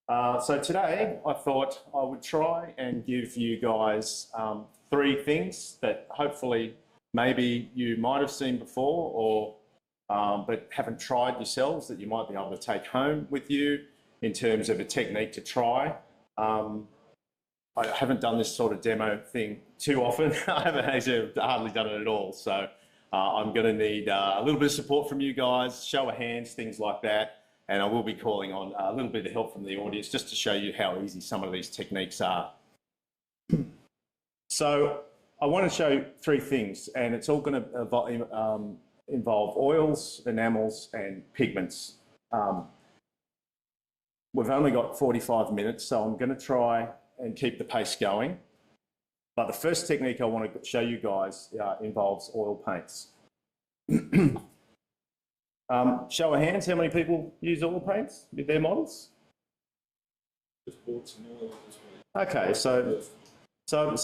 So today I thought I would try and give you guys three things that hopefully maybe you might have seen before or but haven't tried yourselves that you might be able to take home with you in terms of a technique to try. I haven't done this sort of demo thing too often. I haven't actually hardly done it at all. So I'm going to need a little bit of support from you guys, show of hands, things like that. And I will be calling on a little bit of help from the audience just to show you how easy some of these techniques are. So I want to show three things, and it's all going to involve oils, enamels, and pigments. We've only got 45 minutes, so I'm going to try and keep the pace going. But the first technique I want to show you guys involves oil paints. Show of hands, how many people use oil paints with their models? Just bought some oil this week. Okay, so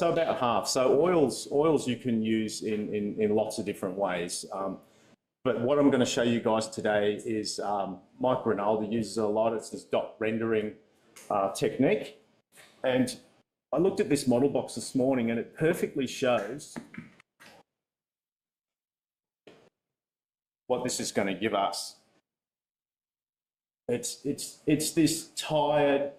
about half. So oils you can use in lots of different ways. But what I'm going to show you guys today is Mike Rinaldi uses a lot. It's this dot rendering technique. And I looked at this model box this morning and it perfectly shows what this is going to give us. It's this tired,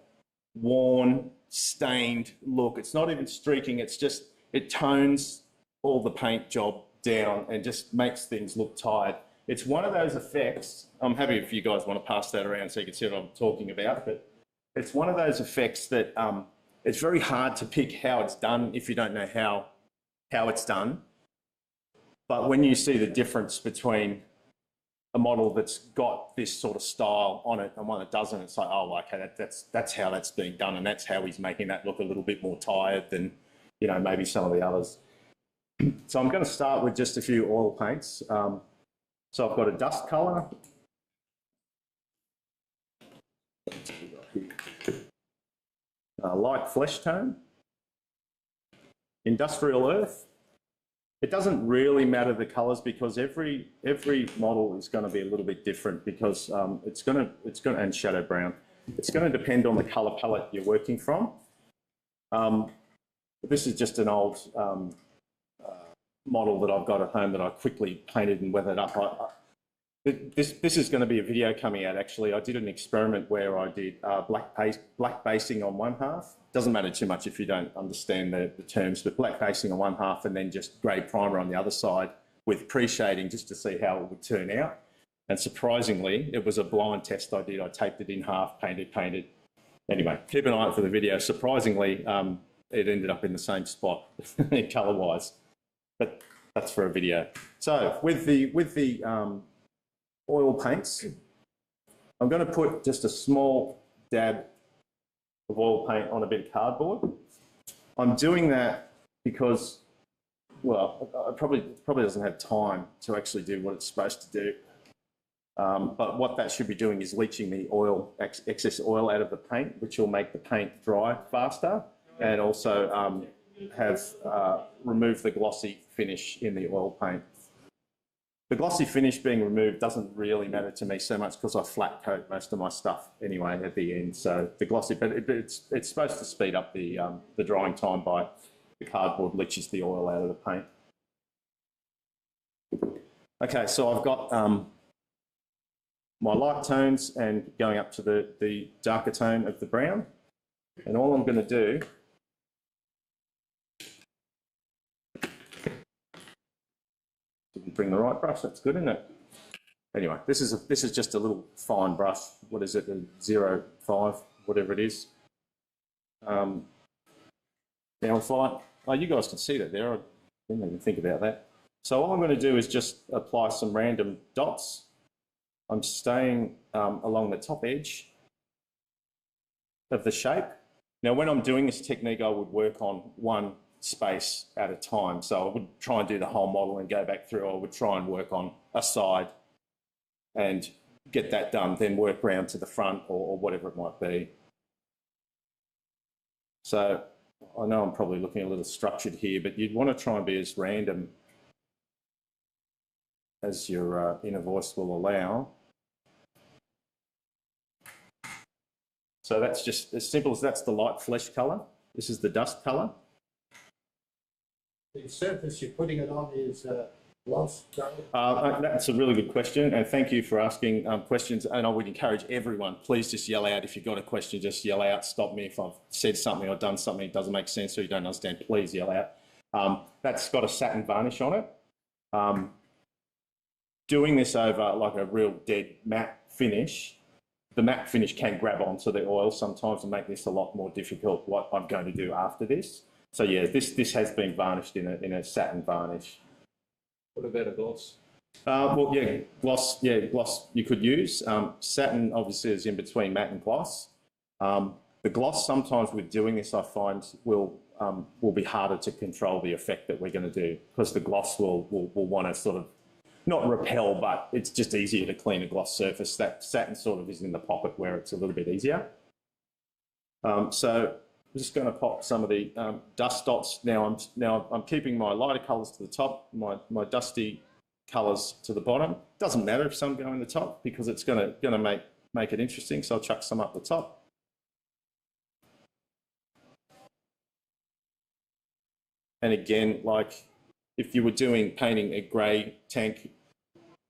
worn, stained look. It's not even streaking, it's just, it tones all the paint job down and just makes things look tired. It's one of those effects, I'm happy if you guys want to pass that around so you can see what I'm talking about, but it's one of those effects that it's very hard to pick how it's done if you don't know how it's done. But when you see the difference between a model that's got this sort of style on it and one that doesn't, it's like, oh, okay, that's how that's being done, and that's how he's making that look a little bit more tired than, you know, maybe some of the others. So I'm going to start with just a few oil paints. So I've got a dust colour, light flesh tone, industrial earth. It doesn't really matter the colours because every model is going to be a little bit different because it's going to and shadow brown. It's going to depend on the colour palette you're working from. This is just an old model that I've got at home that I quickly painted and weathered up. This is going to be a video coming out actually. I did an experiment where I did black basing on one half. Doesn't matter too much if you don't understand the terms, but black basing on one half and then just grey primer on the other side with pre-shading just to see how it would turn out. And surprisingly, it was a blind test I did. I taped it in half, painted. Anyway, keep an eye out for the video. Surprisingly, it ended up in the same spot colour-wise, but that's for a video. So with the oil paints, I'm going to put just a small dab of oil paint on a bit of cardboard. I'm doing that because, well, it probably doesn't have time to actually do what it's supposed to do. But what that should be doing is leaching the oil, excess oil out of the paint, which will make the paint dry faster and also remove the glossy finish in the oil paint. The glossy finish being removed doesn't really matter to me so much because I flat coat most of my stuff anyway at the end. So the glossy, but it's supposed to speed up the drying time by the cardboard leaches the oil out of the paint. Okay, so I've got my light tones and going up to the darker tone of the brown. And all I'm going to do bring the right brush, that's good, isn't it? Anyway, this is just a little fine brush. What is it, a 0.5, whatever it is. Now if oh, you guys can see that there, I didn't even think about that. So all I'm going to do is just apply some random dots. I'm staying along the top edge of the shape. Now when I'm doing this technique, I would work on one space at a time. So I would try and do the whole model and go back through. I would try and work on a side and get that done, then work round to the front or whatever it might be. So I know I'm probably looking a little structured here, but you'd want to try and be as random as your inner voice will allow. So that's just as simple as that's the light flesh colour. This is the dust colour. The surface you're putting it on is gloss colour? That's a really good question, and thank you for asking questions. And I would encourage everyone, please just yell out. If you've got a question, just yell out. Stop me if I've said something or done something that doesn't make sense or you don't understand, please yell out. That's got a satin varnish on it. Doing this over like a real dead matte finish, the matte finish can grab onto the oil sometimes and make this a lot more difficult, what I'm going to do after this. So yeah, this has been varnished in a satin varnish. What about a gloss? Well, yeah, gloss you could use. Satin obviously is in between matte and gloss. The gloss sometimes with doing this I find will be harder to control the effect that we're going to do, because the gloss will want to sort of not repel, but it's just easier to clean a gloss surface. That satin sort of is in the pocket where it's a little bit easier. So I'm just going to pop some of the dust dots. Now I'm keeping my lighter colours to the top, my dusty colours to the bottom. Doesn't matter if some go in the top because it's going to make it interesting. So I'll chuck some up the top. And again, like if you were painting a grey tank,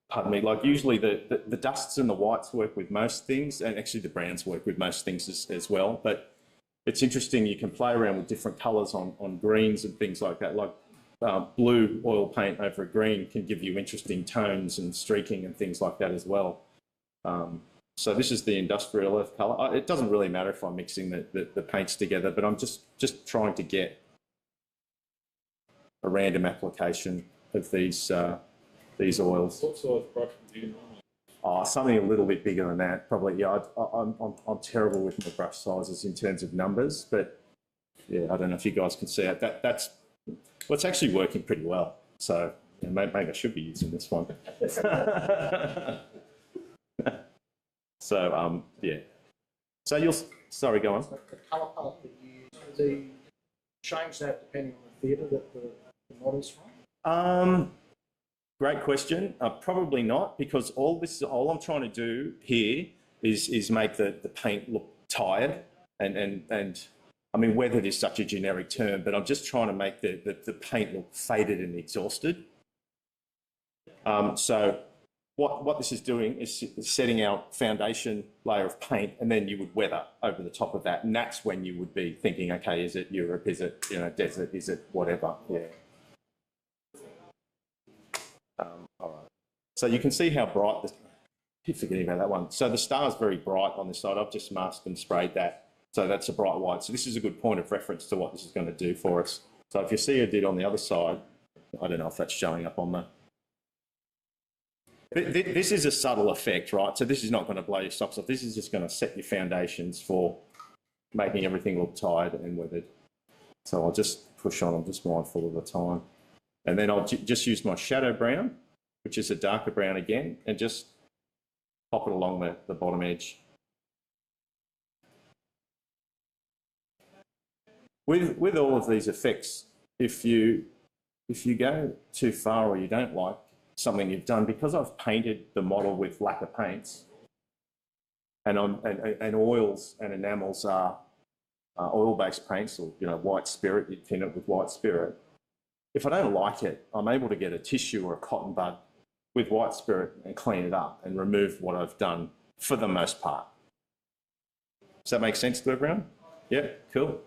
pardon me, like usually the dusts and the whites work with most things, and actually the browns work with most things as well. But it's interesting, you can play around with different colours on greens and things like that. Like blue oil paint over a green can give you interesting tones and streaking and things like that as well. So this is the industrial earth colour. It doesn't really matter if I'm mixing the paints together, but I'm just trying to get a random application of these oils. What size brush would you normally? Something a little bit bigger than that, probably. Yeah, I'm terrible with my brush sizes in terms of numbers, but yeah, I don't know if you guys can see it. That's it's actually working pretty well. So yeah, maybe I should be using this one. So yeah. So sorry, go on. So the colour palette that you use, do you change that depending on the theatre that the model's from? Great question. Probably not, because all I'm trying to do here is make the paint look tired, and I mean, weathered is such a generic term, but I'm just trying to make the paint look faded and exhausted. So what this is doing is setting our foundation layer of paint, and then you would weather over the top of that, and that's when you would be thinking, okay, is it Europe? Is it desert? Is it whatever? Yeah. All right. So you can see how bright keep forgetting about that one. So the star is very bright on this side. I've just masked and sprayed that. So that's a bright white. So this is a good point of reference to what this is going to do for us. So if you see I did on the other side, I don't know if that's showing up on the... This is a subtle effect, right? So this is not going to blow your socks off. This is just going to set your foundations for making everything look tired and weathered. So I'll just push on. I'm just mindful of the time. And then I'll just use my shadow brown, which is a darker brown again, and just pop it along the bottom edge. With all of these effects, if you go too far or you don't like something you've done, because I've painted the model with lacquer paints, and oils and enamels are oil-based paints, or white spirit, you tint it with white spirit. If I don't like it, I'm able to get a tissue or a cotton bud with white spirit and clean it up and remove what I've done for the most part. Does that make sense to everyone? Yeah, cool.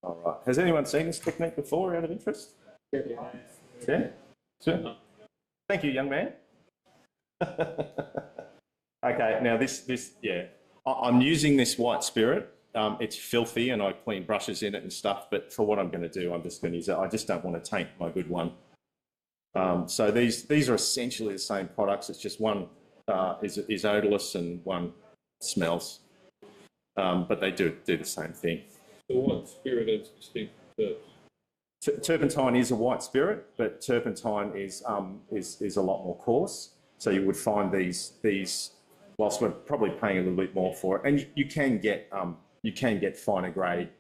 All right. Has anyone seen this technique before out of interest? Yeah? Sure. Thank you, young man. Okay, now this, yeah. I'm using this white spirit. It's filthy and I clean brushes in it and stuff, but for what I'm going to do, I'm just going to use it. I just don't want to taint my good one. So these are essentially the same products. It's just one is odourless and one smells, but they do the same thing. So what spirit is distinct from Turpentine is a white spirit, but turpentine is a lot more coarse. So you would find these whilst we're probably paying a little bit more for it, and you can get finer grade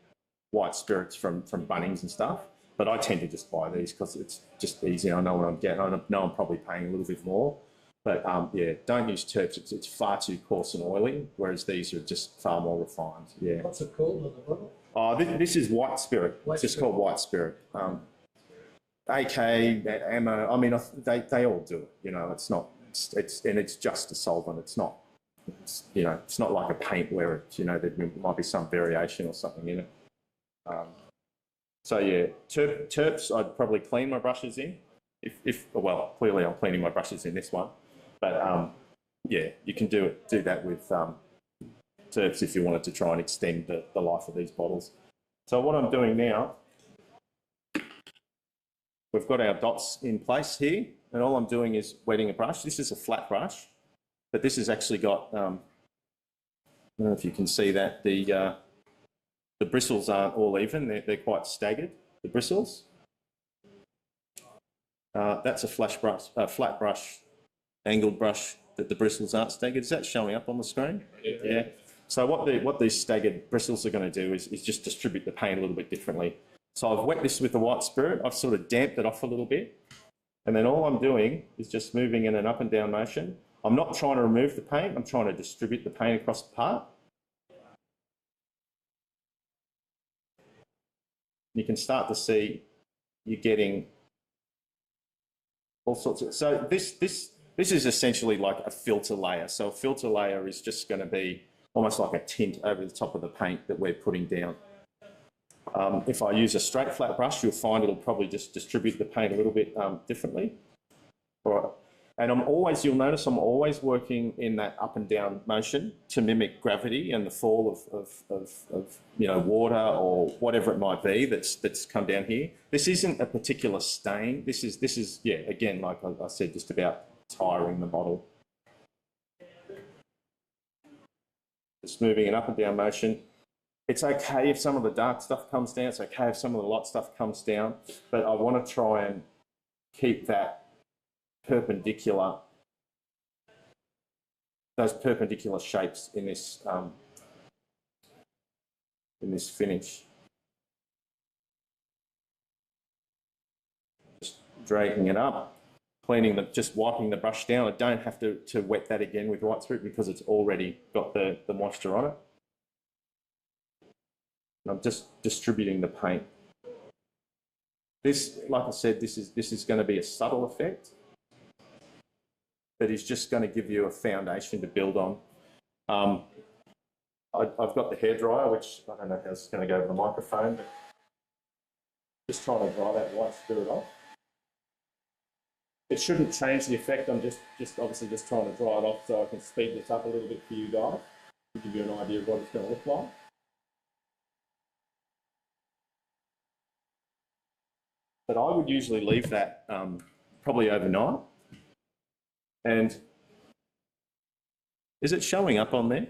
white spirits from Bunnings and stuff, but I tend to just buy these because it's just easy. I know what I'm getting. I know I'm probably paying a little bit more. But yeah, don't use terps. It's far too coarse and oily, whereas these are just far more refined. Yeah. What's it called on the bottle? Oh, this is white spirit. White It's just spirit. called white spirit. AK, ammo. I mean, they all do it. You know, it's not. It's just a solvent. It's not. You know, it's not like a paint where it's, you know, there might be some variation or something in it. So yeah, terps. I'd probably clean my brushes in. Well, clearly I'm cleaning my brushes in this one, but yeah, you can do that with terps if you wanted to try and extend the life of these bottles. So what I'm doing now, we've got our dots in place here, and all I'm doing is wetting a brush. This is a flat brush, but this has actually got, I don't know if you can see that, the bristles aren't all even, they're quite staggered, the bristles. That's a flat brush, angled brush that the bristles aren't staggered. Is that showing up on the screen? Yeah. So what these staggered bristles are going to do is just distribute the paint a little bit differently. So I've wet this with the white spirit. I've sort of damped it off a little bit. And then all I'm doing is just moving in an up and down motion. I'm not trying to remove the paint. I'm trying to distribute the paint across the part. You can start to see you're getting all sorts of... So this is essentially like a filter layer. So a filter layer is just going to be almost like a tint over the top of the paint that we're putting down. If I use a straight flat brush, you'll find it'll probably just distribute the paint a little bit differently. And you'll notice I'm always working in that up and down motion to mimic gravity and the fall of you know, water or whatever it might be that's come down here. This isn't a particular stain. This is yeah, again, like I said, just about tiring the bottle. Just moving an up and down motion. It's okay if some of the dark stuff comes down. It's okay if some of the light stuff comes down, but I want to try and keep that perpendicular, those perpendicular shapes in this finish. Just dragging it up, just wiping the brush down. I don't have to wet that again with white spirit because it's already got the moisture on it. I'm just distributing the paint. This, like I said, this is going to be a subtle effect that is just going to give you a foundation to build on. I've got the hairdryer, which I don't know how it's going to go over the microphone, but just trying to dry that white spirit off. It shouldn't change the effect. I'm just obviously just trying to dry it off so I can speed this up a little bit for you guys to give you an idea of what it's going to look like. But I would usually leave that probably overnight. And is it showing up on there?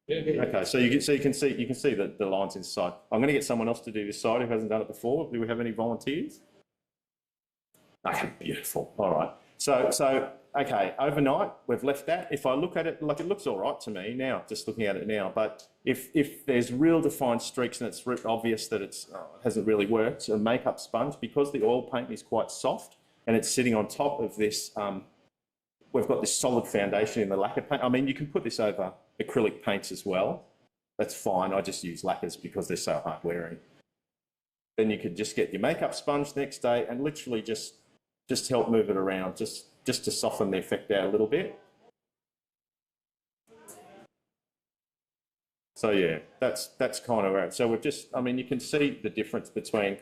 Yeah. Okay, so you can see the lines inside. I'm going to get someone else to do this side who hasn't done it before. Do we have any volunteers? Okay, beautiful. All right. So okay, overnight we've left that. If I look at it, like, it looks all right to me now, just looking at it now. But if there's real defined streaks and it's obvious that it hasn't really worked, a makeup sponge, because the oil paint is quite soft and it's sitting on top of this, we've got this solid foundation in the lacquer paint. I mean, you can put this over acrylic paints as well. That's fine. I just use lacquers because they're so hard wearing. Then you could just get your makeup sponge the next day and literally just help move it around, just to soften the effect out a little bit. So yeah, that's kind of where it. So we've just, I mean, you can see the difference between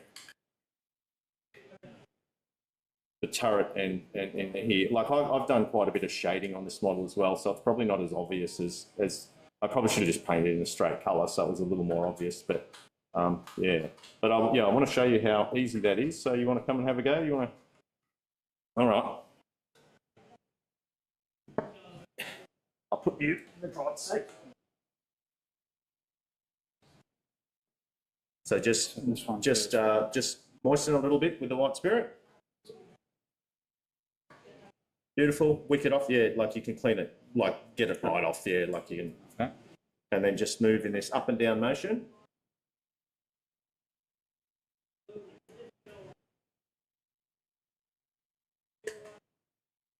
the turret and here. Like I've done quite a bit of shading on this model as well, so it's probably not as obvious as I probably should have just painted in a straight colour, so it was a little more obvious. But yeah, but I want to show you how easy that is. So you want to come and have a go? You want to? All right. I'll put you in the driver's seat. So just moisten a little bit with the white spirit. Beautiful. Wick it off. Yeah, like you can clean it, like get it right off. Yeah, like you can. Okay. And then just move in this up and down motion.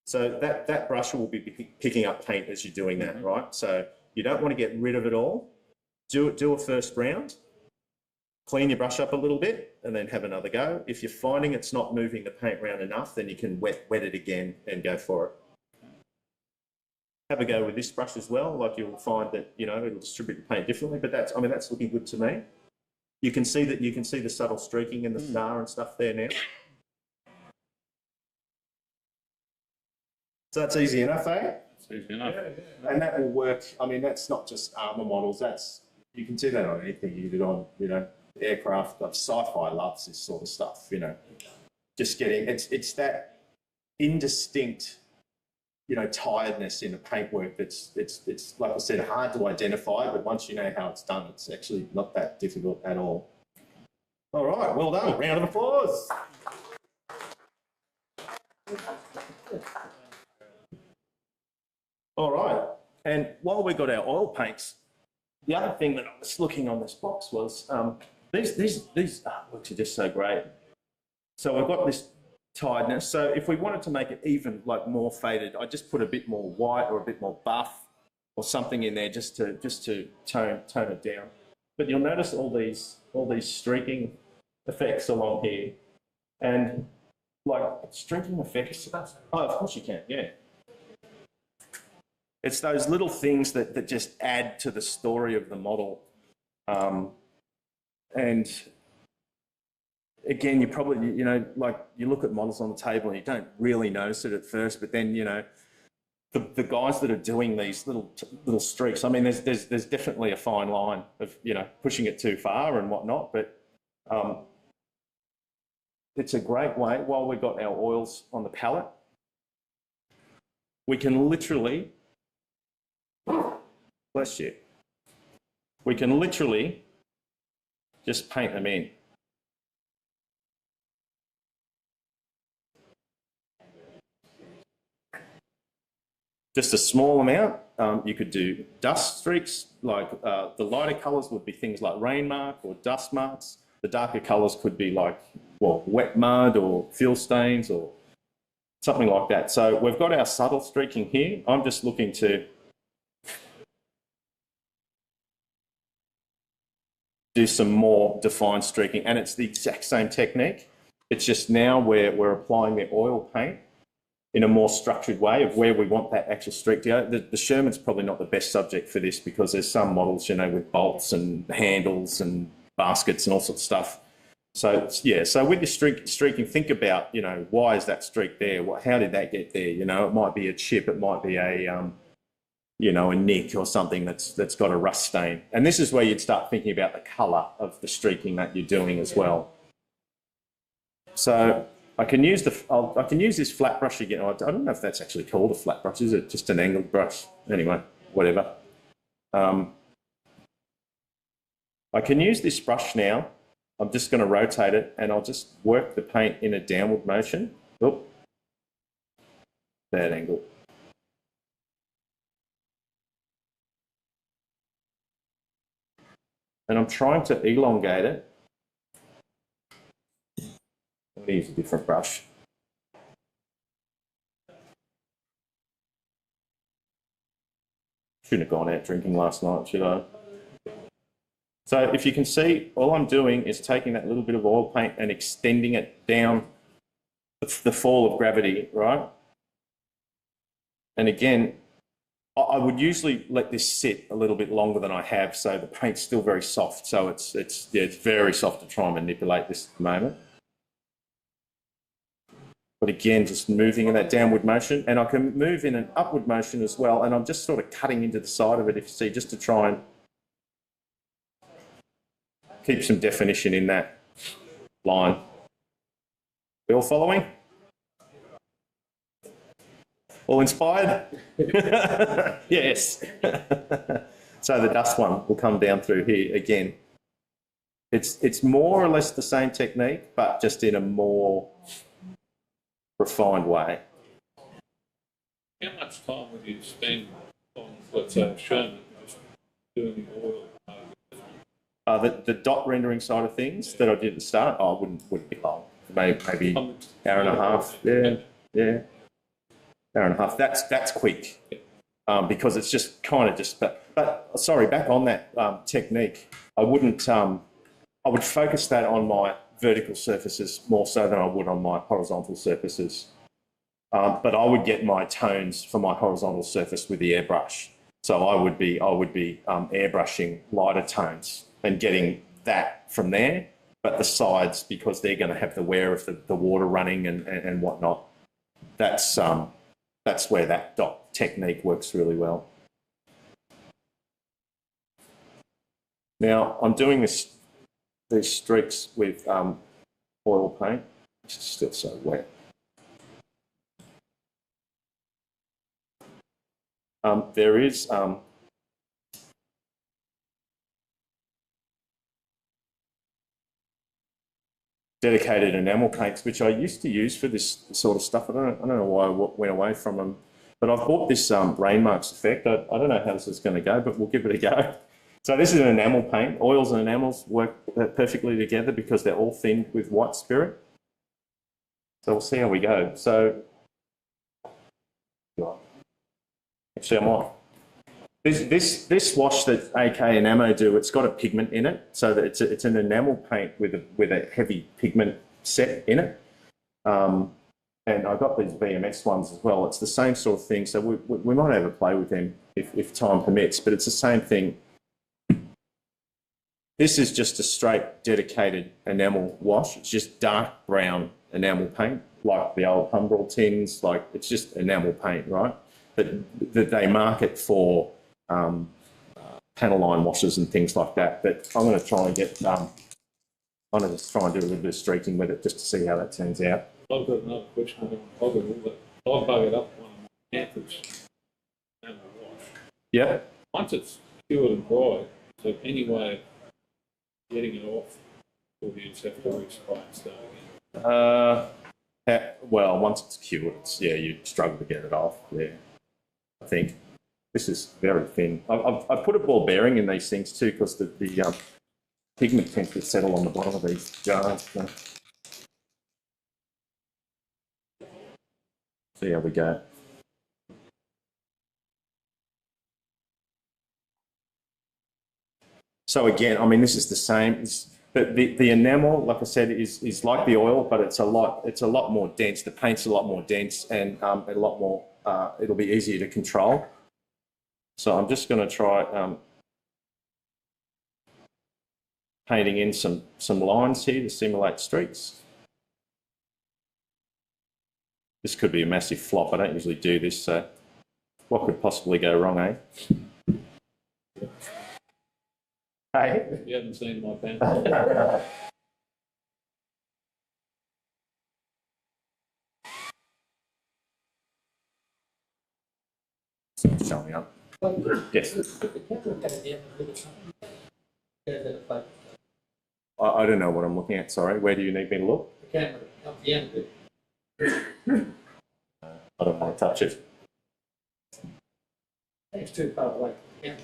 So that brush will be picking up paint as you're doing that, right? So you don't want to get rid of it all. Do a first round, clean your brush up a little bit, and then have another go. If you're finding it's not moving the paint around enough, then you can wet it again and go for it. Have a go with this brush as well. Like you'll find that, you know, it'll distribute the paint differently, but that's looking good to me. You can see the subtle streaking in the star and stuff there now. So that's easy enough, eh? It's easy enough. Yeah. And that will work. I mean, that's not just armour models. You can do that on anything you did on, you know, aircraft. Like sci-fi loves this sort of stuff, you know. Just getting, it's that indistinct, you know, tiredness in the paintwork it's like I said, hard to identify, but once you know how it's done, it's actually not that difficult at all. All right, well done. Round of applause. All right, and while we got our oil paints, the other thing that I was looking on this box was these artworks are just so great. So I've got this tiredness. So if we wanted to make it even like more faded, I just put a bit more white or a bit more buff or something in there just to tone it down. But you'll notice all these streaking effects along here, and like streaking effects. Oh, of course you can, yeah. It's those little things that just add to the story of the model. And again, you probably, you know, like you look at models on the table and you don't really notice it at first, but then, you know, the guys that are doing these little streaks, I mean, there's definitely a fine line of, you know, pushing it too far and whatnot, but it's a great way, while we've got our oils on the palette, we can literally, bless you, we can literally just paint them in. Just a small amount. You could do dust streaks, like the lighter colours would be things like rain mark or dust marks. The darker colours could be like, well, wet mud or fuel stains or something like that. So we've got our subtle streaking here. I'm just looking to do some more defined streaking, and it's the exact same technique. It's just now we're applying the oil paint in a more structured way of where we want that actual streak to go. The Sherman's probably not the best subject for this because there's some models, you know, with bolts and handles and baskets and all sorts of stuff. So yeah, so with your streaking, think about, you know, why is that streak there? How did that get there? You know, it might be a chip, it might be a you know, a nick or something that's got a rust stain. And this is where you'd start thinking about the colour of the streaking that you're doing as well. So I can use this flat brush again. I don't know if that's actually called a flat brush. Is it just an angled brush? Anyway, whatever. I can use this brush now. I'm just going to rotate it and I'll just work the paint in a downward motion. Oh, bad angle. And I'm trying to elongate it. I'm going to use a different brush. Shouldn't have gone out drinking last night, should I? So if you can see, all I'm doing is taking that little bit of oil paint and extending it down the fall of gravity, right? And again, I would usually let this sit a little bit longer than I have, so the paint's still very soft. So it's very soft to try and manipulate this at the moment. But again, just moving in that downward motion, and I can move in an upward motion as well. And I'm just sort of cutting into the side of it, if you see, just to try and keep some definition in that line. We all following? All inspired? Yes. So the dust one will come down through here again. It's more or less the same technique, but just in a more refined way. How much time would you spend on, let's say, Sherman, just doing the oil? The dot rendering side of things that I did at the start, I wouldn't be long. Maybe hour and a half. Yeah. Hour hour and a half. That's quick because it's just kind of just. But sorry, back on that technique, I wouldn't. I would focus that on my vertical surfaces more so than I would on my horizontal surfaces. But I would get my tones for my horizontal surface with the airbrush. So I would be airbrushing lighter tones and getting that from there. But the sides, because they're going to have the wear of the water running and whatnot, that's where that dot technique works really well. Now I'm doing these streaks with oil paint. It's still so wet. There is dedicated enamel paints, which I used to use for this sort of stuff. I don't know why I went away from them, but I've bought this Rainmarks effect. I don't know how this is going to go, but we'll give it a go. So this is an enamel paint. Oils and enamels work perfectly together because they're all thinned with white spirit. So we'll see how we go. So actually, I'm on. This wash that AK and Ammo do, it's got a pigment in it, so that it's an enamel paint with a heavy pigment set in it. And I've got these VMS ones as well. It's the same sort of thing, so we might have a play with them if time permits, but it's the same thing. This is just a straight dedicated enamel wash. It's just dark brown enamel paint, like the old Humbrol tins, like it's just enamel paint, right? That they market for panel line washes and things like that. But I'm going to try and get, I'm going to try and do a little bit of streaking with it just to see how that turns out. I've got another question on Ockerby, but I buggered up one of my Panthers and the wash. Yep. Once it's cured and dry, so any way of getting it off, or do you just have to respray and start again? Well, once it's cured, you struggle to get it off. Yeah, I think this is very thin. I've put a ball bearing in these things too because the pigment tends to settle on the bottom of these jars. So. See how we go. So again, I mean, this is the same. The enamel, like I said, is like the oil, but it's a lot more dense. The paint's a lot more dense and a lot more. It'll be easier to control. So I'm just going to try painting in some lines here to simulate streaks. This could be a massive flop. I don't usually do this, so what could possibly go wrong, eh? Hey? You haven't seen my Panther. Showing up. Yes. I don't know what I'm looking at, sorry. Where do you need me to look? The camera up the end of it. I don't want to touch it. It's too far away from the camera.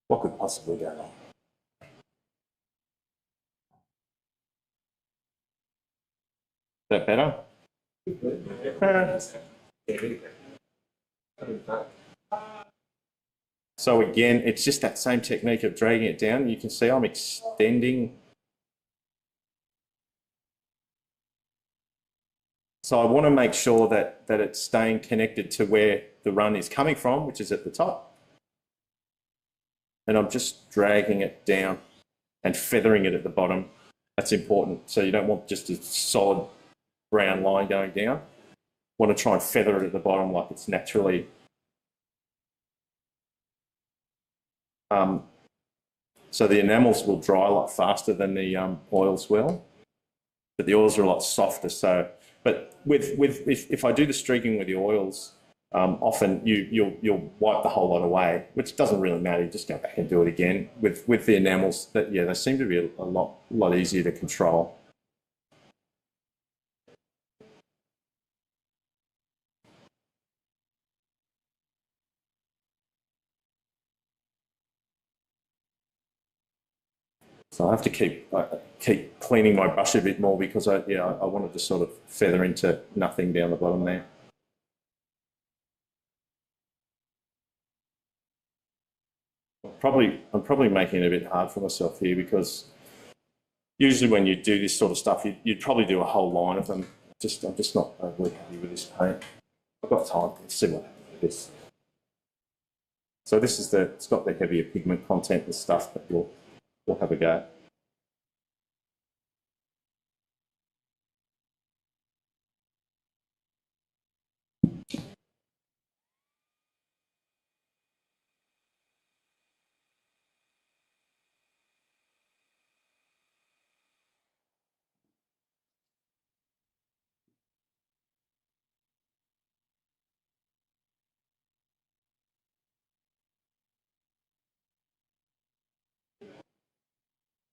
What could possibly go wrong? Is that better? So again, it's just that same technique of dragging it down. You can see I'm extending. So I want to make sure that it's staying connected to where the run is coming from, which is at the top. And I'm just dragging it down and feathering it at the bottom. That's important. So you don't want just a solid brown line going down. Want to try and feather it at the bottom like it's naturally. So the enamels will dry a lot faster than the oils will, but the oils are a lot softer. So, but if I do the streaking with the oils, often you'll wipe the whole lot away, which doesn't really matter. You just go back and do it again. With the enamels, they seem to be a lot easier to control. So I have to keep cleaning my brush a bit more because I wanted to sort of feather into nothing down the bottom there. I'm probably making it a bit hard for myself here because usually when you do this sort of stuff, you'd probably do a whole line of them. I'm just not overly happy with this paint. I've got time. Let's see what happens with this. So this is it's got the heavier pigment content and stuff, but we'll have a go.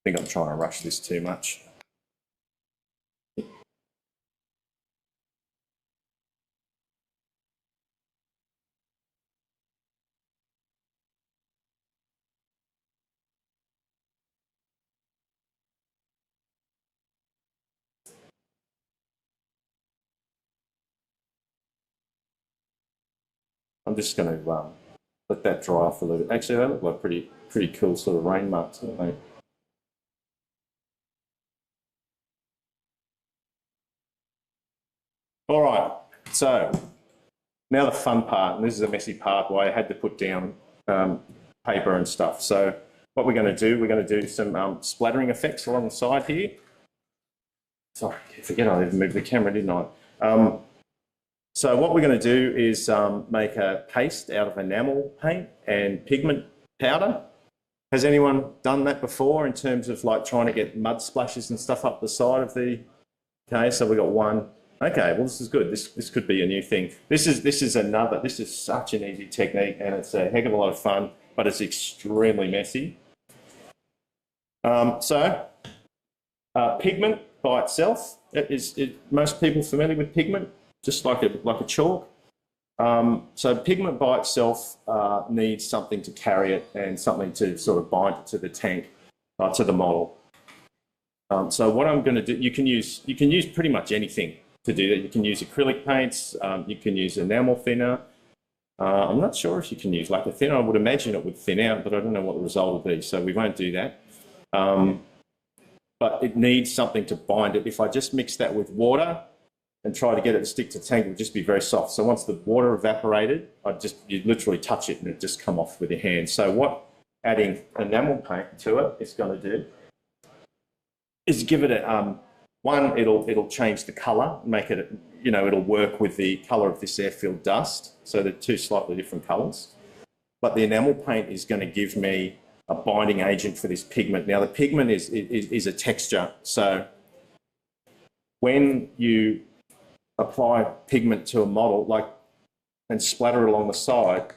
I think I'm trying to rush this too much. I'm just going to let that dry off a little bit. Actually, they look like pretty cool sort of rain marks, don't they? All right, so now the fun part, and this is a messy part where I had to put down paper and stuff. So what we're going to do some splattering effects along the side here. Sorry, I forget I even moved the camera, didn't I? So what we're going to do is make a paste out of enamel paint and pigment powder. Has anyone done that before in terms of like trying to get mud splashes and stuff up the side of the... Okay, so we got one. Okay, well this is good. This could be a new thing. This is such an easy technique and it's a heck of a lot of fun, but it's extremely messy. Pigment by itself, most people familiar with pigment? Just like a chalk. So pigment by itself needs something to carry it and something to sort of bind it to the tank, to the model. So what I'm going to do, you can use pretty much anything to do that. You can use acrylic paints, you can use enamel thinner. I'm not sure if you can use lacquer thinner. I would imagine it would thin out, but I don't know what the result would be, so we won't do that. But it needs something to bind it. If I just mix that with water and try to get it to stick to the tank, it would just be very soft. So once the water evaporated, you literally touch it and it just come off with your hand. So what adding enamel paint to it is going to do is give it a, one, it'll change the colour, make it, it'll work with the colour of this airfield dust. So they're two slightly different colours. But the enamel paint is going to give me a binding agent for this pigment. Now the pigment is a texture. So when you apply pigment to a model, and splatter it along the side.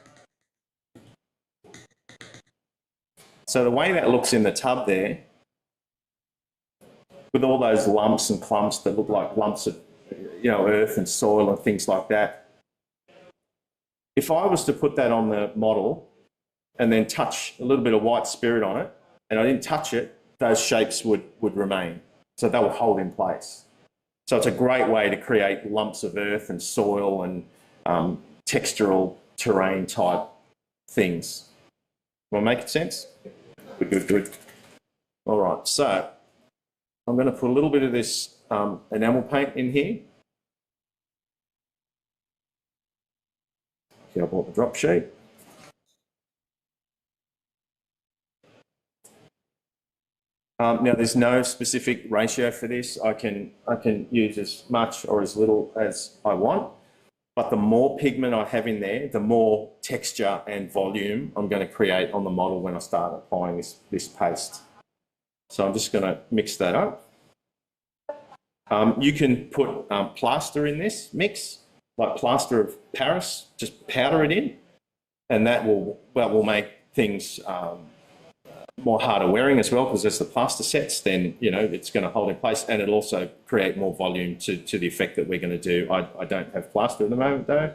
So the way that looks in the tub there, with all those lumps and clumps that look like lumps of, earth and soil and things like that, if I was to put that on the model and then touch a little bit of white spirit on it, and I didn't touch it, those shapes would remain. So they will hold in place. So it's a great way to create lumps of earth and soil and textural terrain type things. Will that make sense? Good. All right, so I'm going to put a little bit of this enamel paint in here. Okay, I bought the drop sheet. Now there's no specific ratio for this. I can use as much or as little as I want, but the more pigment I have in there, the more texture and volume I'm going to create on the model when I start applying this paste. So I'm just going to mix that up. You can put plaster in this mix, like plaster of Paris, just powder it in, and that will make things more harder wearing as well, because as the plaster sets, then it's going to hold in place, and it'll also create more volume to the effect that we're going to do. I don't have plaster at the moment though,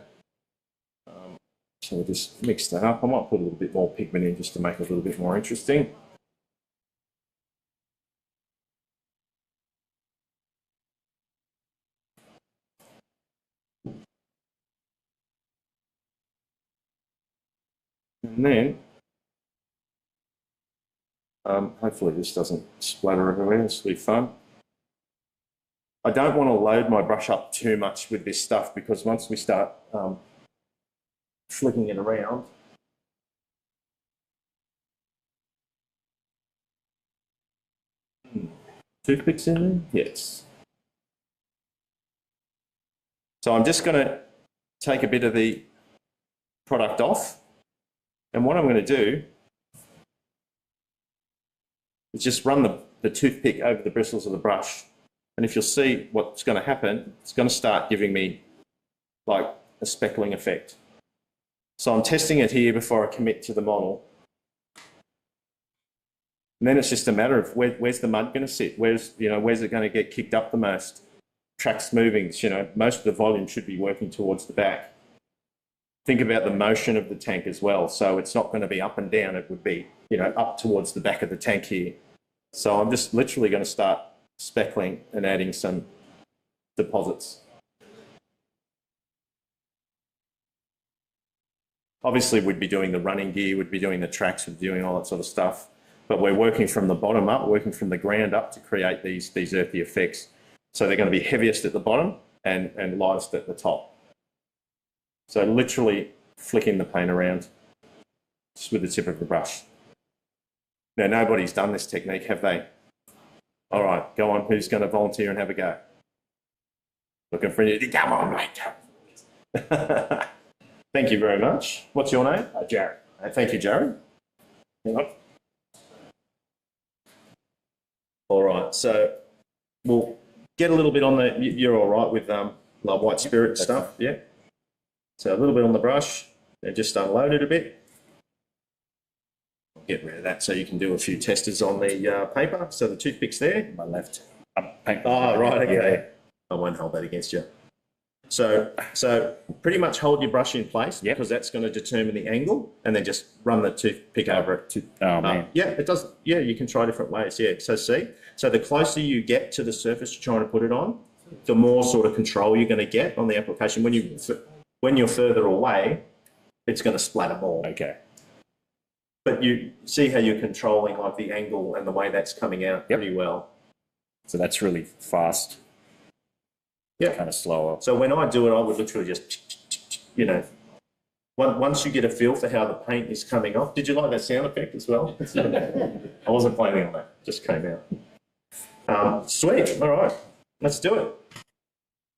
so we'll just mix that up. I might put a little bit more pigment in just to make it a little bit more interesting. And then, hopefully this doesn't splatter everywhere, this will be fun. I don't want to load my brush up too much with this stuff because once we start flicking it around, toothpicks in there? Yes. So I'm just going to take a bit of the product off, and what I'm going to do is just run the toothpick over the bristles of the brush. And if you'll see what's going to happen, it's going to start giving me like a speckling effect. So I'm testing it here before I commit to the model. And then it's just a matter of where's the mud going to sit? Where's it going to get kicked up the most? Track's moving, most of the volume should be working towards the back. Think about the motion of the tank as well. So it's not going to be up and down. It would be, up towards the back of the tank here. So I'm just literally going to start speckling and adding some deposits. Obviously, we'd be doing the running gear, we'd be doing the tracks, we'd be doing all that sort of stuff. But we're working from the bottom up, working from the ground up to create these earthy effects. So they're going to be heaviest at the bottom and lightest at the top. So literally flicking the paint around just with the tip of the brush. Now, nobody's done this technique, have they? All right, go on. Who's going to volunteer and have a go? Looking for you. Come on, mate. Thank you very much. What's your name? Jared. Thank you, Jared. All right, so we'll get a little bit on the. You're all right with like white spirit stuff, yeah? So a little bit on the brush and just unload it a bit. Get rid of that so you can do a few testers on the paper. So the toothpick's there. My left. Oh, right, okay. I won't hold that against you. So pretty much hold your brush in place because that's going to determine the angle, and then just run the toothpick over it. Oh, man. Yeah, it does. Yeah, you can try different ways. Yeah. So see, so the closer you get to the surface you're trying to put it on, the more sort of control you're going to get on the application. When you're further away, it's going to splatter more. Okay. But you see how you're controlling like the angle and the way that's coming out pretty well. So that's really fast. Yeah. Kind of slower. So when I do it, I would literally just, once you get a feel for how the paint is coming off. Did you like that sound effect as well? I wasn't planning on that. Just came out. Sweet. All right. Let's do it.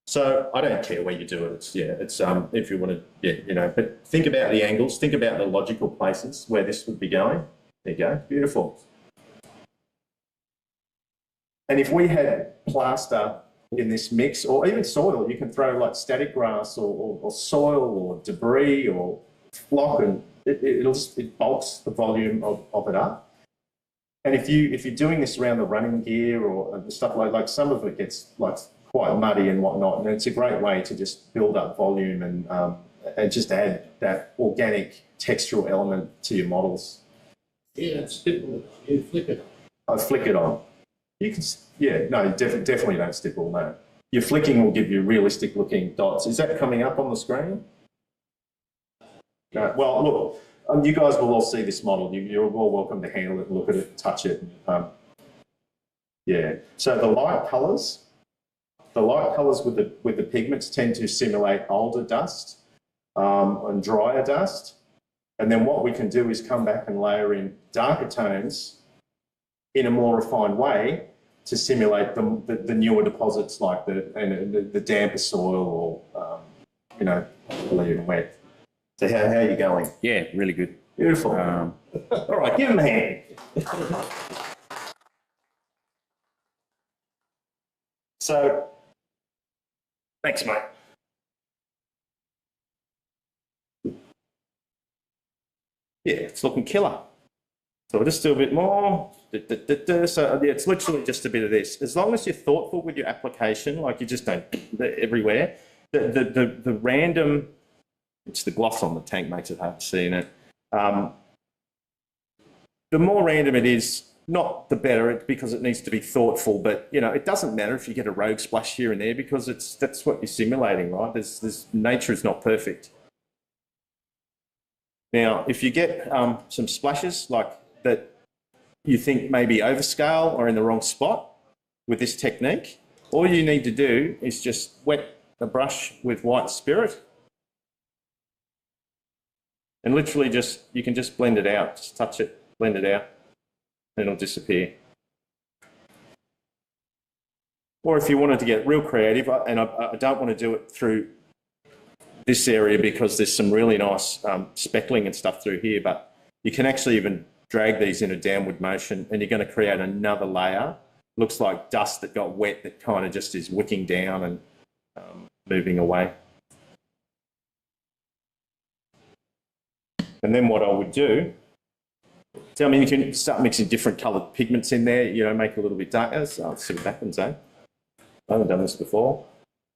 So I don't care where you do it. It's if you want to, but think about the angles, think about the logical places where this would be going. There you go. Beautiful. And if we had plaster in this mix, or even soil, you can throw like static grass or soil or debris or flock, and it bulks the volume of it up. And if you're doing this around the running gear or stuff like some of it gets like quite muddy and whatnot, and it's a great way to just build up volume and just add that organic textural element to your models. Yeah, it's simple. You flick it. I flick it on. You can, definitely don't stipple, no. Your flicking will give you realistic looking dots. Is that coming up on the screen? No. Well, look, you guys will all see this model. You're all welcome to handle it, look at it, touch it. Yeah. So the light colours with the pigments tend to simulate older dust and drier dust. And then what we can do is come back and layer in darker tones in a more refined way to simulate the newer deposits like the damper soil or, even wet. So how are you going? Yeah, really good. Beautiful. All right, give him a hand. So, thanks, mate. Yeah, it's looking killer. So we'll just do a bit more. So yeah, it's literally just a bit of this. As long as you're thoughtful with your application, like you just don't everywhere, the random, it's the gloss on the tank makes it hard to see in it. The more random it is, not the better, because it needs to be thoughtful, but it doesn't matter if you get a rogue splash here and there, because that's what you're simulating, right? Nature is not perfect. Now, if you get some splashes like that you think maybe overscale or in the wrong spot with this technique, all you need to do is just wet the brush with white spirit and literally you can just blend it out, just touch it, blend it out, and it'll disappear. Or if you wanted to get real creative, and I don't want to do it through this area because there's some really nice speckling and stuff through here, but you can actually even drag these in a downward motion and you're going to create another layer. Looks like dust that got wet that kind of just is wicking down and moving away. And then what I would do, I mean, you can start mixing different coloured pigments in there, you know, make it a little bit darker. So let's see what happens, eh? I haven't done this before.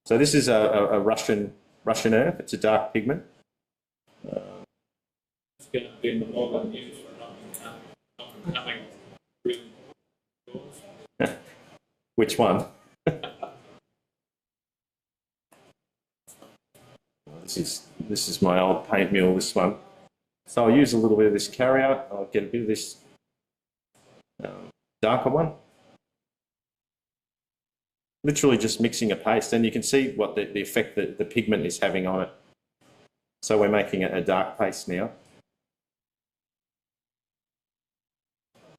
So this is a Russian earth. It's a dark pigment. It's going to be in the modern use for coming really doors. Which one? This is my old paint mule, this one. So I'll use a little bit of this carrier. I'll get a bit of this darker one. Literally just mixing a paste, and you can see what the effect that the pigment is having on it. So we're making a dark paste now.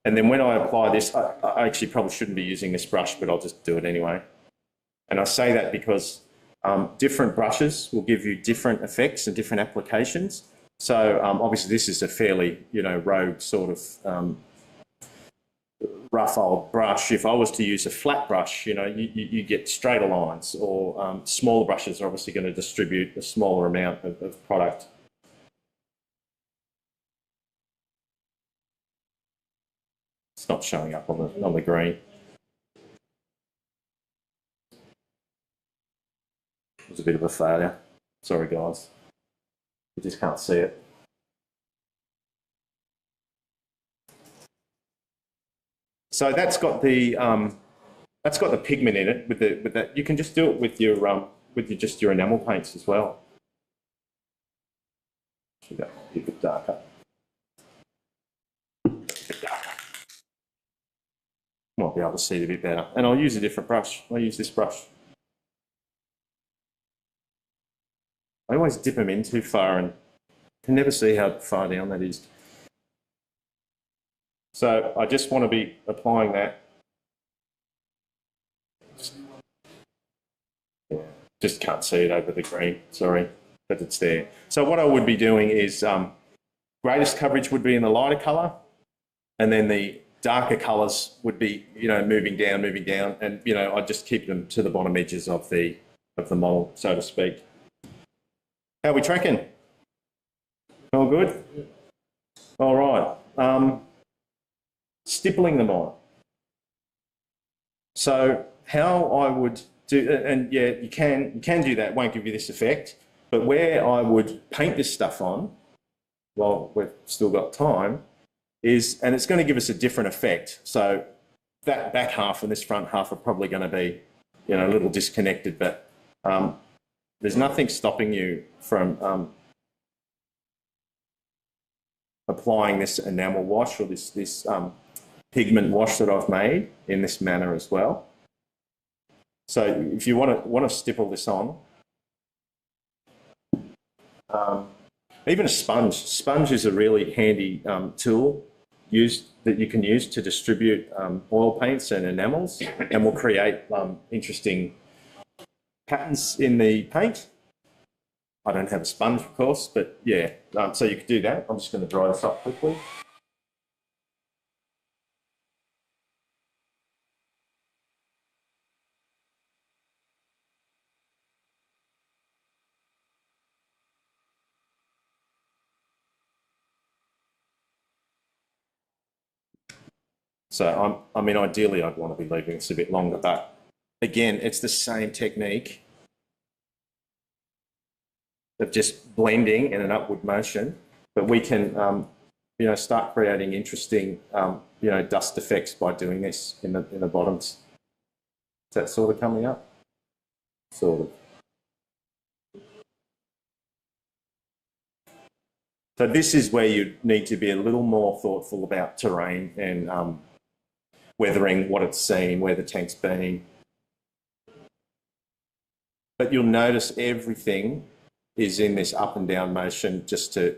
And then when I apply this, I actually probably shouldn't be using this brush, but I'll just do it anyway. And I say that because different brushes will give you different effects and different applications. So obviously this is a fairly, you know, rogue sort of rough old brush. If I was to use a flat brush, you know, you get straighter lines, or smaller brushes are obviously going to distribute a smaller amount of product. It's not showing up on the green. It was a bit of a failure. Sorry guys, you just can't see it. So that's got the pigment in it. With that, you can just do it with just your enamel paints as well. Should go a bit darker. Might be able to see it a bit better. And I'll use a different brush. I'll use this brush. I always dip them in too far and can never see how far down that is. So I just want to be applying that. Yeah, just can't see it over the green, sorry, but it's there. So what I would be doing is greatest coverage would be in the lighter colour, and then the darker colours would be, you know, moving down, and, you know, I'd just keep them to the bottom edges of the model, so to speak. How are we tracking? All good? All right. Stippling them on. So how I would do, and yeah, you can do that, won't give you this effect, but where I would paint this stuff on, while we've still got time, is, and it's going to give us a different effect. So that back half and this front half are probably going to be, you know, a little disconnected, but there's nothing stopping you from applying this enamel wash or this pigment wash that I've made in this manner as well. So if you want to stipple this on, even a sponge. Sponge is a really handy tool that you can use to distribute oil paints and enamels, and will create interesting patterns in the paint. I don't have a sponge, of course, but yeah, so you could do that. I'm just going to dry this up quickly. So I mean, ideally, I'd want to be leaving this a bit longer, but again, it's the same technique of just blending in an upward motion, but we can, you know, start creating interesting, you know, dust effects by doing this in the bottoms. Is that sort of coming up? Sort of. So this is where you need to be a little more thoughtful about terrain and weathering, what it's seen, where the tank's been. But you'll notice everything is in this up and down motion just to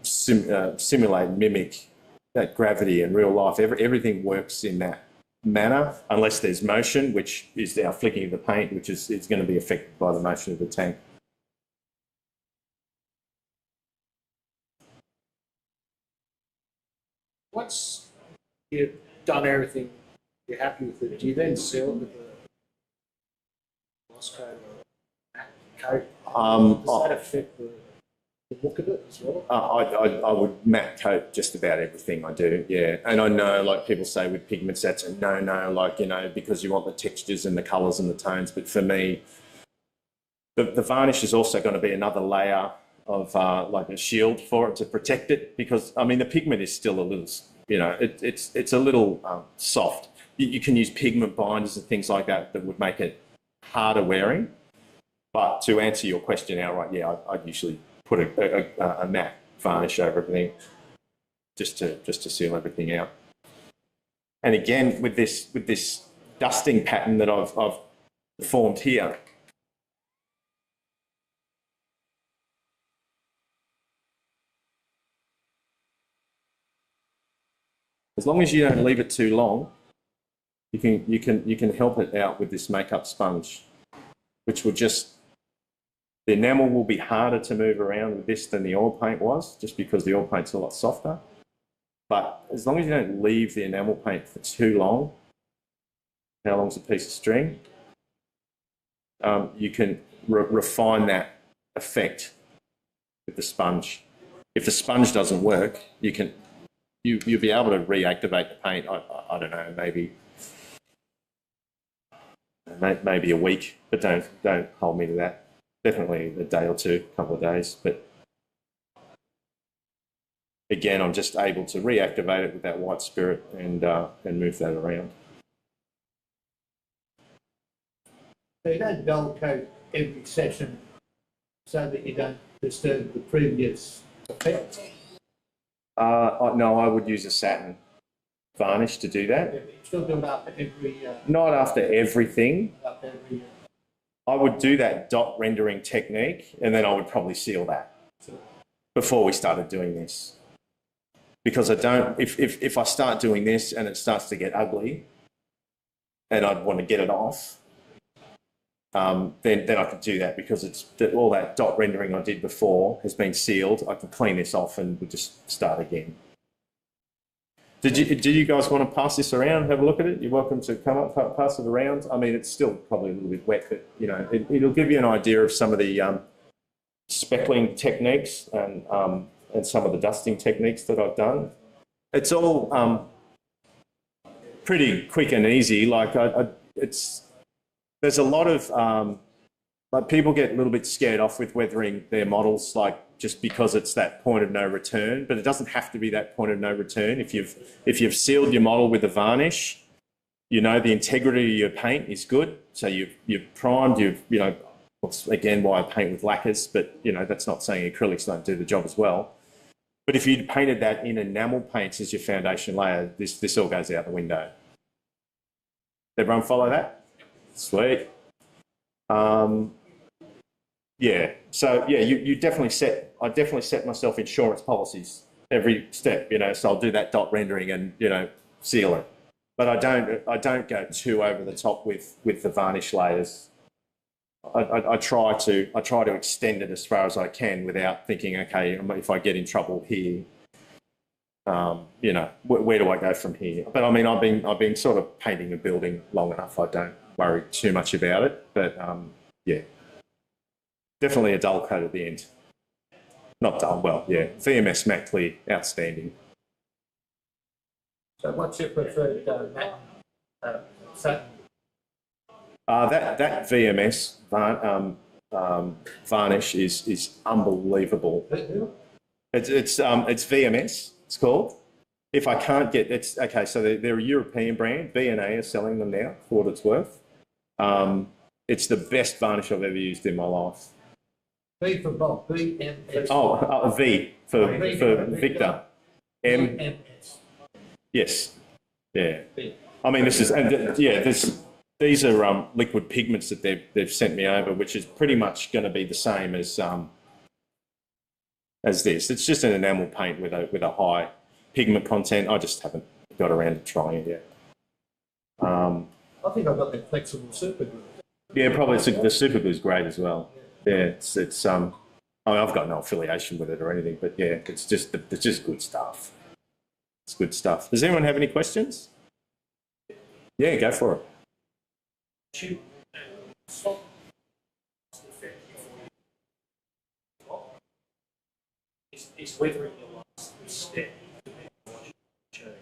simulate and mimic that gravity in real life. Everything works in that manner, unless there's motion, which is our flicking of the paint, which is going to be affected by the motion of the tank. Once you've done everything, you're happy with it, do you then seal it with a gloss coat or matte coat? Does that affect the look of it as well? I would matte coat just about everything I do, yeah. And I know, like people say with pigments, that's a no-no, like, you know, because you want the textures and the colours and the tones. But for me, the varnish is also going to be another layer of like a shield for it to protect it, because I mean the pigment is still a little, you know, it's a little soft. You can use pigment binders and things like that that would make it harder wearing. But to answer your question outright, yeah, I'd usually put a matte varnish over everything just to seal everything out. And again, with this dusting pattern that I've formed here, as long as you don't leave it too long, you can help it out with this makeup sponge, which will just, the enamel will be harder to move around with this than the oil paint was, just because the oil paint's a lot softer. But as long as you don't leave the enamel paint for too long, how long's a piece of string, you can refine that effect with the sponge. If the sponge doesn't work, you'll be able to reactivate the paint. I don't know, maybe a week, but don't hold me to that. Definitely a day or two, a couple of days. But again, I'm just able to reactivate it with that white spirit and move that around. So you don't dull coat every session so that you don't disturb the previous effect? No, I would use a satin varnish to do that. Yeah, but you still do it after every... Not after everything. After every... I would do that dot rendering technique, and then I would probably seal that before we started doing this. Because I don't, if I start doing this and it starts to get ugly and I'd want to get it off, then I could do that, because it's all that dot rendering I did before has been sealed. I can clean this off and we'll just start again. Did you guys want to pass this around, have a look at it? You're welcome to come up, pass it around. I mean, it's still probably a little bit wet, but you know, it'll give you an idea of some of the speckling techniques and some of the dusting techniques that I've done. It's all pretty quick and easy. Like there's a lot of like people get a little bit scared off with weathering their models, like just because it's that point of no return. But it doesn't have to be that point of no return. If you've sealed your model with a varnish, you know the integrity of your paint is good. So you've primed. You know, that's again why I paint with lacquers. But you know, that's not saying acrylics don't do the job as well. But if you painted that in enamel paints as your foundation layer, this all goes out the window. Everyone follow that? Sweet. Yeah. So yeah, I definitely set myself insurance policies every step. You know, so I'll do that dot rendering and seal it. But I don't go too over the top with the varnish layers. I try to extend it as far as I can without thinking, okay, if I get in trouble here, where do I go from here? But I mean, I've been sort of painting a building long enough. I don't worry too much about it. But yeah, definitely a dull coat at the end. Not dull, well, yeah. VMS matte clear, outstanding. So what's your preferred matte satin? That VMS varnish is unbelievable. It's VMS. It's called. If I can't get it's okay. So they're a European brand. B&A are selling them now for what it's worth. It's the best varnish I've ever used in my life. B for Bob, BMS. Oh, V for Victor. M. BMS. Yes. Yeah. I mean, this is, and yeah, these are liquid pigments that they've sent me over, which is pretty much going to be the same as this. It's just an enamel paint with a high pigment content. I just haven't got around to trying it yet. I think I've got that flexible super glue. Yeah, probably the super glue is great as well. Yeah, it's I mean, I've got no affiliation with it or anything, but yeah, it's just good stuff. It's good stuff. Does anyone have any questions? Yeah, go for it. Is weathering the last step?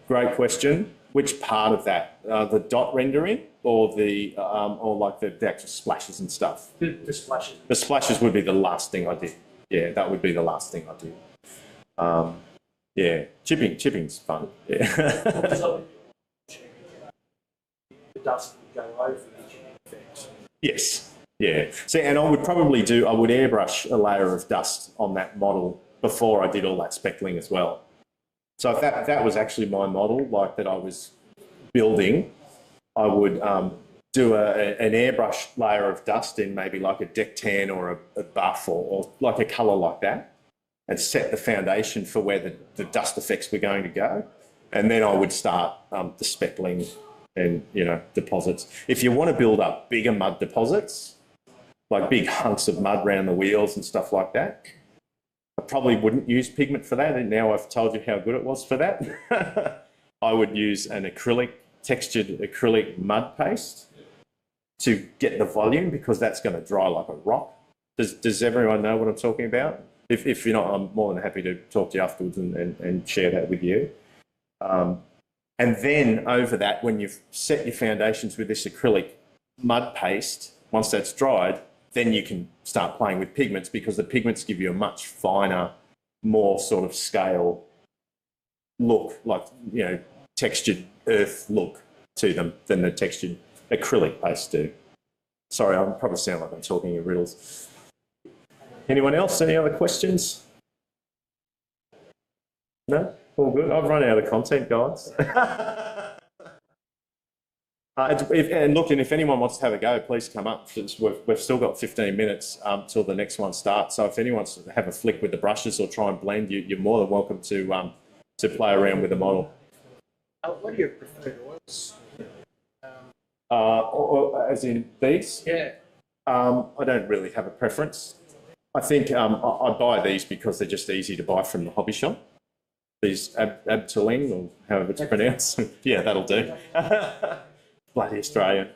Great question. Which part of that? The dot rendering or the or like the actual splashes and stuff? The splashes. The splashes would be the last thing I did. Yeah, that would be the last thing I did. Yeah, chipping's fun. Yeah. The dust would go over the chipping effects. Yes. Yeah. See, and I would airbrush a layer of dust on that model before I did all that speckling as well. So if that was actually my model, like that I was building, I would do an airbrush layer of dust in maybe like a deck tan or a buff or like a colour like that, and set the foundation for where the dust effects were going to go. And then I would start the speckling and, deposits. If you want to build up bigger mud deposits, like big hunks of mud around the wheels and stuff like that, I probably wouldn't use pigment for that, and now I've told you how good it was for that. I would use an textured acrylic mud paste to get the volume, because that's going to dry like a rock. Does everyone know what I'm talking about? If you're not, I'm more than happy to talk to you afterwards and share that with you. And then over that, when you've set your foundations with this acrylic mud paste, once that's dried, then you can start playing with pigments, because the pigments give you a much finer, more sort of scale look, like, textured earth look to them than the textured acrylic paste do. Sorry, I probably sound like I'm talking in riddles. Anyone else? Any other questions? No? All good? I've run out of content, guys. And look, and if anyone wants to have a go, please come up. We've still got 15 minutes till the next one starts. So if anyone wants to have a flick with the brushes or try and blend, you're more than welcome to play around with the model. What are your preferred oils? As in these? Yeah. I don't really have a preference. I think I buy these because they're just easy to buy from the hobby shop. These Abteling, or however it's pronounced. Yeah, that'll do. Bloody Australian.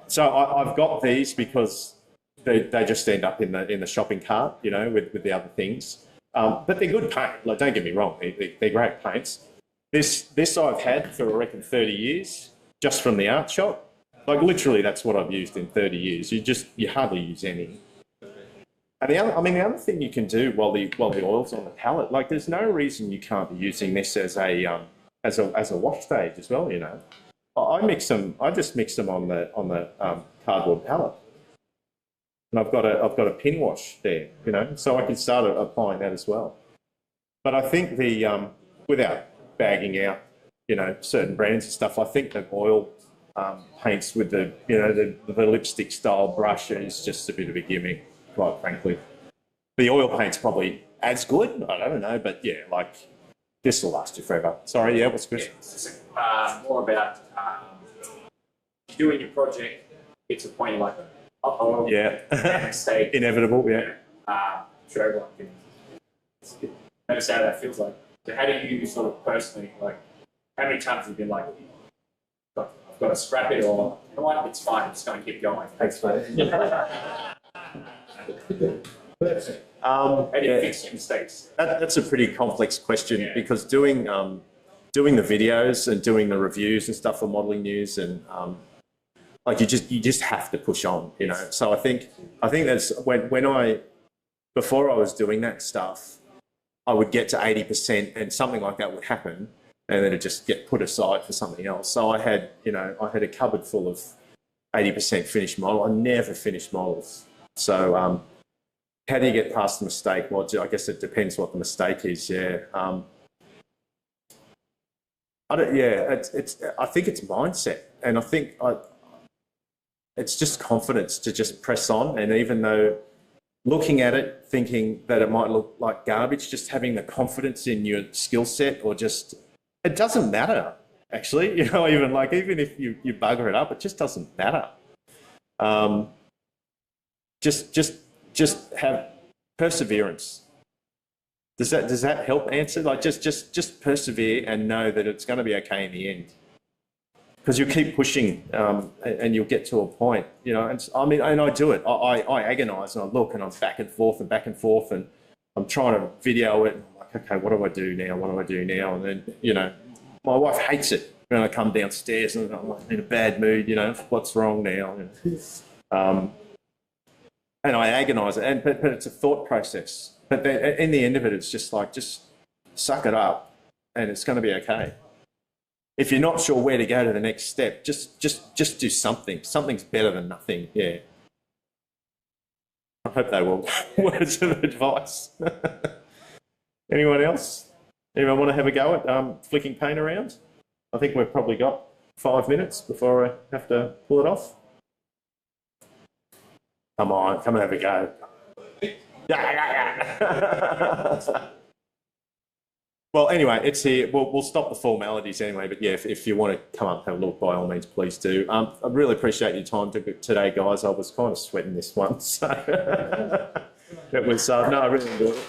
So I've got these because they just end up in the shopping cart, with the other things. But they're good paint. Like, don't get me wrong, they're great paints. This I've had for, I reckon, 30 years, just from the art shop. Like, literally, that's what I've used in 30 years. You hardly use any. And the other thing you can do while the oil's on the palette, like, there's no reason you can't be using this as a wash stage as well. I just mix them on the cardboard palette, and I've got a pin wash there, so I can start applying that as well. But I think without bagging out, certain brands and stuff, I think the oil paints with the lipstick style brush is just a bit of a gimmick, quite frankly. The oil paint's probably as good. I don't know, but yeah, like, this will last you forever. Sorry, yeah, what's good? Yeah, more about doing your project. It's a point like, yeah, mistake. Inevitable, yeah. Sure, everyone can notice how that feels like. So how do you sort of personally, like, how many times have you been like, I've got to scrap it, or, you know what, it's fine, I'm just going to keep going. Thanks, mate. How do you fix your mistakes? That's a pretty complex question, because doing the videos and doing the reviews and stuff for Modelling News, and like, you just have to push on, So I think that's before I was doing that stuff, I would get to 80% and something like that would happen, and then it'd just get put aside for something else. So I had a cupboard full of 80% finished model. I never finished models. So how do you get past the mistake? Well, I guess it depends what the mistake is. Yeah. I think it's mindset, and I think it's just confidence to just press on. And even though looking at it, thinking that it might look like garbage, just having the confidence in your skill set, or just, it doesn't matter actually. You know, even if you bugger it up, it just doesn't matter. Just have perseverance. Does that help answer? Like just persevere and know that it's going to be okay in the end. Because you keep pushing, and you'll get to a point, you know. And I do it. I agonise and I look and I'm back and forth, and I'm trying to video it. And I'm like, okay, what do I do now? What do I do now? And then, you know, my wife hates it when I come downstairs and I'm in a bad mood. You know, what's wrong now? And I agonise it, but it's a thought process. But then, in the end of it, it's just like, just suck it up, and it's going to be okay. If you're not sure where to go to the next step, just do something. Something's better than nothing. Yeah. I hope they were words of advice. Anyone else? Anyone want to have a go at flicking paint around? I think we've probably got 5 minutes before I have to pull it off. Come on, come and have a go. Well, anyway, it's here. We'll stop the formalities anyway. But yeah, if you want to come up and have a look, by all means, please do. I really appreciate your time today, guys. I was kind of sweating this one, so it was no, I really enjoyed it.